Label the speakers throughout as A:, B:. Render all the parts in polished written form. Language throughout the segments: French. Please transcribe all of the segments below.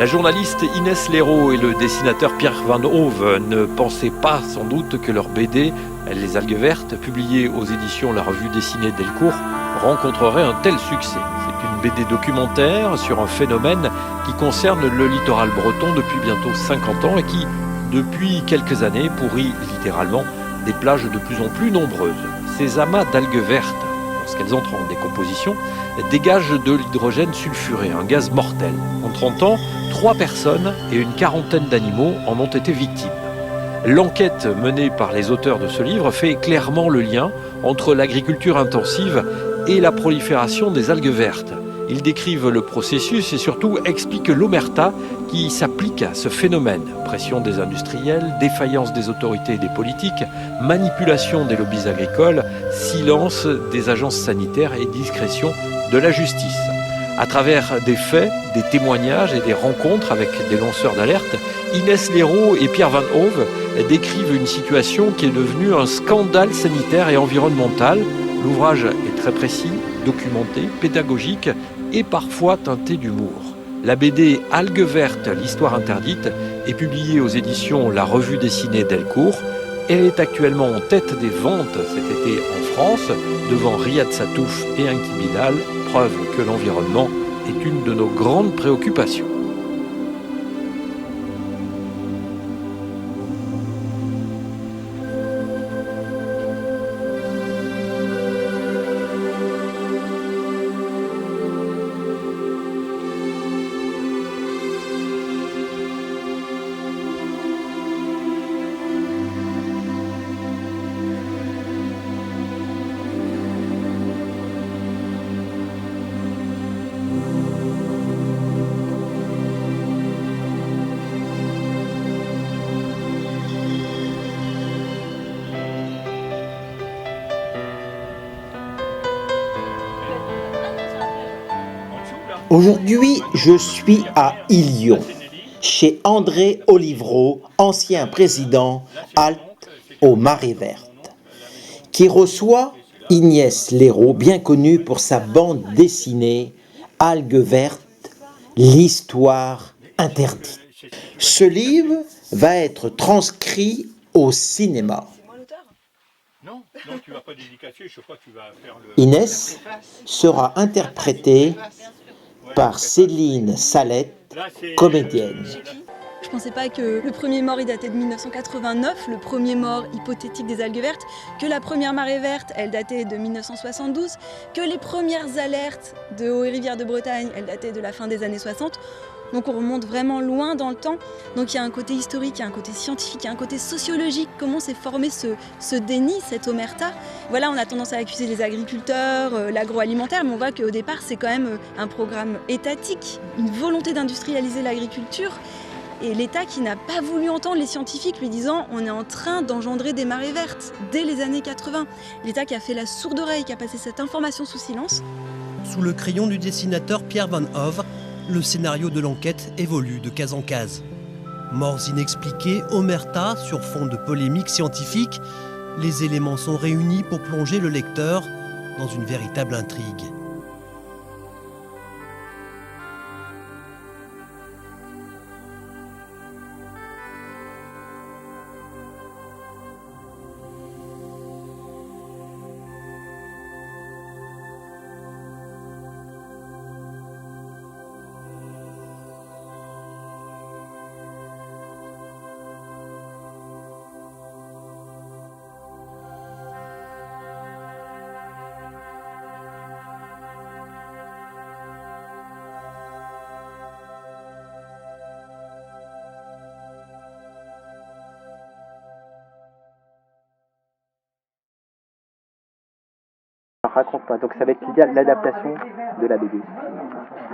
A: La journaliste Inès Léraud et le dessinateur Pierre Van Hove ne pensaient pas sans doute que leur BD, Les Algues Vertes, publiée aux éditions La Revue Dessinée Delcourt, rencontrerait un tel succès. C'est une BD documentaire sur un phénomène qui concerne le littoral breton depuis bientôt 50 ans et qui, depuis quelques années, pourrit littéralement des plages de plus en plus nombreuses. Ces amas d'algues vertes, lorsqu'elles entrent en décomposition, dégagent de l'hydrogène sulfuré, un gaz mortel. En 30 ans, 3 personnes et une quarantaine d'animaux en ont été victimes. L'enquête menée par les auteurs de ce livre fait clairement le lien entre l'agriculture intensive et la prolifération des algues vertes. Ils décrivent le processus et surtout expliquent l'omerta qui s'applique à ce phénomène. Pression des industriels, défaillance des autorités et des politiques, manipulation des lobbies agricoles, silence des agences sanitaires et discrétion de la justice. À travers des faits, des témoignages et des rencontres avec des lanceurs d'alerte, Inès Léraud et Pierre Van Hove décrivent une situation qui est devenue un scandale sanitaire et environnemental. L'ouvrage est très précis, documenté, pédagogique et parfois teinté d'humour. La BD Algues Vertes, l'histoire interdite est publiée aux éditions La Revue Dessinée Delcourt. Elle est actuellement en tête des ventes cet été en France, devant Riyad Sattouf et Enki Bilal, preuve que l'environnement est une de nos grandes préoccupations.
B: Aujourd'hui, je suis à Illion, chez André Olivreau, ancien président Halte aux Marées Vertes, qui reçoit Inès Léraud, bien connue pour sa bande dessinée Algues Vertes, l'histoire interdite. Ce livre va être transcrit au cinéma. Inès sera interprétée par Céline Salette, comédienne.
C: Je ne pensais pas que le premier mort il datait de 1989, le premier mort hypothétique des algues vertes, que la première marée verte elle datait de 1972, que les premières alertes de Haut et Rivière de Bretagne elles dataient de la fin des années 60. Donc on remonte vraiment loin dans le temps. Donc il y a un côté historique, il y a un côté scientifique, il y a un côté sociologique. Comment s'est formé ce déni, cette omerta. Voilà, on a tendance à accuser les agriculteurs, l'agroalimentaire, mais on voit qu'au départ c'est quand même un programme étatique, une volonté d'industrialiser l'agriculture. Et l'État qui n'a pas voulu entendre les scientifiques lui disant on est en train d'engendrer des marées vertes dès les années 80. L'État qui a fait la sourde oreille, qui a passé cette information sous silence.
D: Sous le crayon du dessinateur Pierre Van Hove, le scénario de l'enquête évolue de case en case. Morts inexpliquées, omerta sur fond de polémique scientifique, les éléments sont réunis pour plonger le lecteur dans une véritable intrigue.
E: Raconte-moi, donc ça va être l'adaptation de la BD.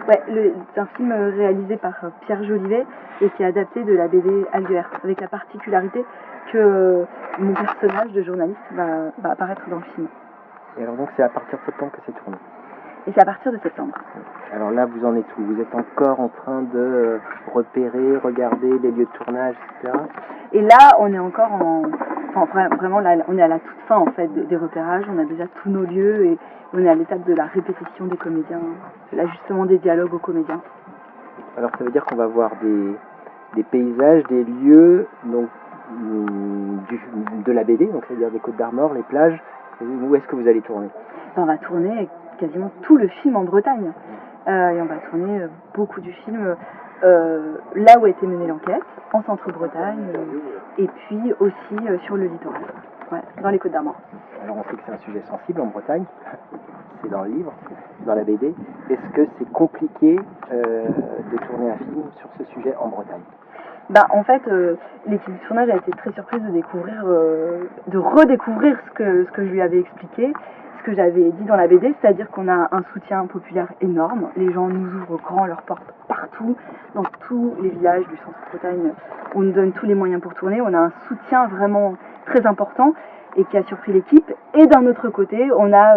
F: Ouais, c'est un film réalisé par Pierre Jolivet et qui est adapté de la BD Algues Vertes, avec la particularité que mon personnage de journaliste va apparaître dans le film.
E: Et alors donc c'est à partir de septembre que c'est tourné.
F: Et c'est à partir de septembre.
E: Alors là vous en êtes où? Vous êtes encore en train de repérer, regarder les lieux de tournage, etc.
F: Et là on est encore vraiment là, on est à la toute fin en fait des repérages, on a déjà tous nos lieux et on est à l'étape de la répétition des comédiens, de l'ajustement des dialogues aux comédiens.
E: Alors ça veut dire qu'on va voir des paysages, des lieux donc, de la BD, donc c'est-à-dire des Côtes d'Armor, les plages. Où est-ce que vous allez tourner?
F: On va tourner quasiment tout le film en Bretagne. Et on va tourner beaucoup du film là où a été menée l'enquête, en centre-Bretagne, et puis aussi sur le littoral, dans les Côtes d'Armor.
E: Alors on sait que c'est un sujet sensible en Bretagne, c'est dans le livre, dans la BD. Est-ce que c'est compliqué de tourner un film sur ce sujet en Bretagne?
F: En fait, l'équipe du tournage a été très surprise de redécouvrir ce que je lui avais expliqué, ce que j'avais dit dans la BD, c'est-à-dire qu'on a un soutien populaire énorme. Les gens nous ouvrent grand leurs portes partout, dans tous les villages du centre-Bretagne. On nous donne tous les moyens pour tourner. On a un soutien vraiment très important et qui a surpris l'équipe. Et d'un autre côté, on a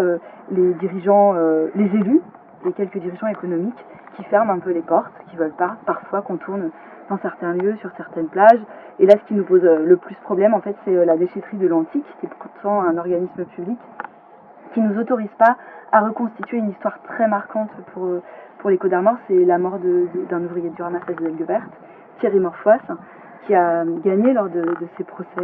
F: les dirigeants, les élus, les quelques dirigeants économiques qui ferment un peu les portes, qui veulent pas parfois qu'on tourne dans certains lieux, sur certaines plages. Et là, ce qui nous pose le plus problème, en fait, c'est la déchetterie de l'Antique, qui est pourtant un organisme public, qui nous autorise pas à reconstituer une histoire très marquante pour les Côtes d'Armor. C'est la mort d'un ouvrier du ramassage des algues vertes, Thierry Morfois, qui a gagné lors de ses procès,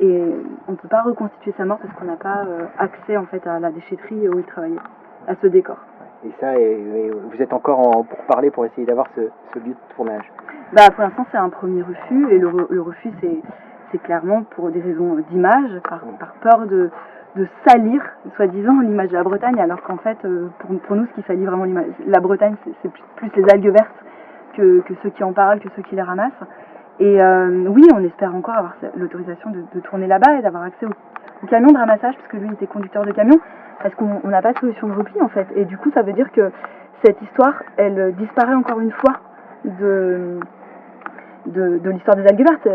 F: et on ne peut pas reconstituer sa mort parce qu'on n'a pas accès en fait à la déchetterie où il travaillait, à ce décor.
E: Et ça, vous êtes encore en pourparlers pour essayer d'avoir ce lieu de tournage?
F: Pour l'instant, c'est un premier refus, et le refus, c'est clairement pour des raisons d'image, par peur de salir, soi-disant, l'image de la Bretagne, alors qu'en fait, pour nous, ce qui salit vraiment l'image, la Bretagne, c'est plus les algues vertes que ceux qui en parlent, que ceux qui les ramassent. Et oui, on espère encore avoir l'autorisation de tourner là-bas et d'avoir accès au camion de ramassage, parce que lui était conducteur de camion, parce qu'on n'a pas de solution de repli en fait. Et du coup, ça veut dire que cette histoire, elle disparaît encore une fois de l'histoire des algues vertes.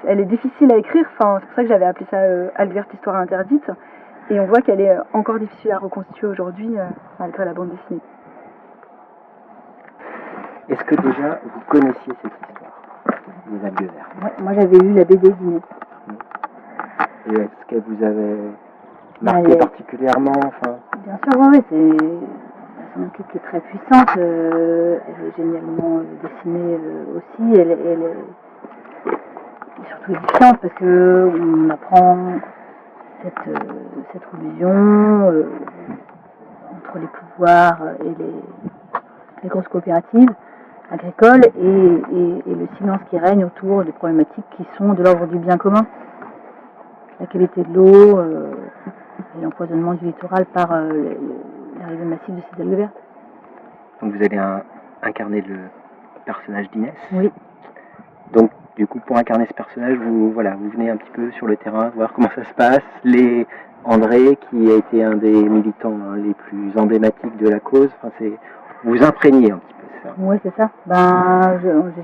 F: Elle est difficile à écrire, c'est pour ça que j'avais appelé ça Algues vertes, histoire interdite. Et on voit qu'elle est encore difficile à reconstituer aujourd'hui, malgré la bande dessinée.
E: Est-ce que déjà vous connaissiez cette histoire des algues vertes?
F: Moi j'avais lu la BD d'Inès.
E: Et est-ce qu'elle vous avait marqué particulièrement?
F: Bien sûr, oui, c'est une enquête qui est très puissante. Elle est génialement dessinée aussi. Elle est surtout édifiante parce qu'on apprend cette collusion entre les pouvoirs et les grosses coopératives agricoles et le silence qui règne autour des problématiques qui sont de l'ordre du bien commun. La qualité de l'eau et l'empoisonnement du littoral par l'arrivée massive de ces algues vertes.
E: Donc vous allez incarner le personnage d'Inès.
F: Oui.
E: Donc du coup, pour incarner ce personnage, vous venez un petit peu sur le terrain, voir comment ça se passe. André, qui a été un des militants les plus emblématiques de la cause, vous imprégnez un petit peu, c'est ça?
F: Oui, c'est ça.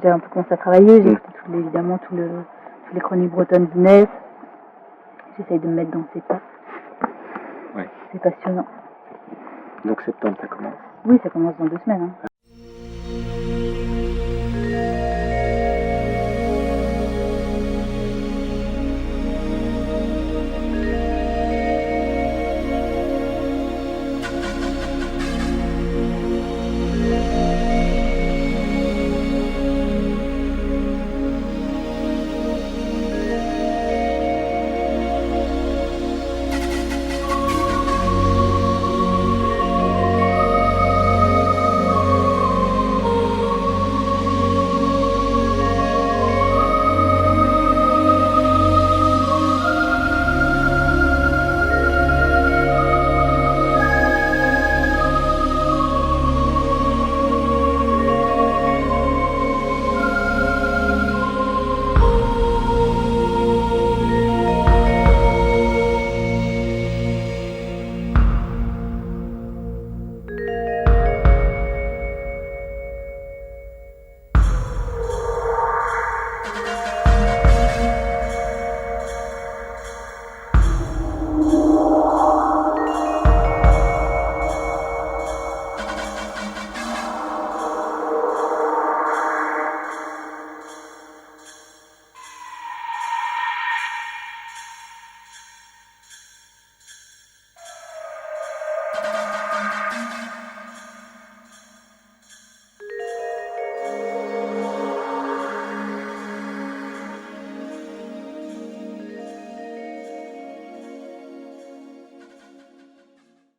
F: J'ai un peu commencé à travailler, j'ai écouté évidemment toutes les chroniques bretonnes d'Inès. J'essaye de me mettre dans ses pas.
E: Ouais.
F: C'est passionnant.
E: Donc septembre, ça commence?
F: Oui, ça commence dans 2 semaines.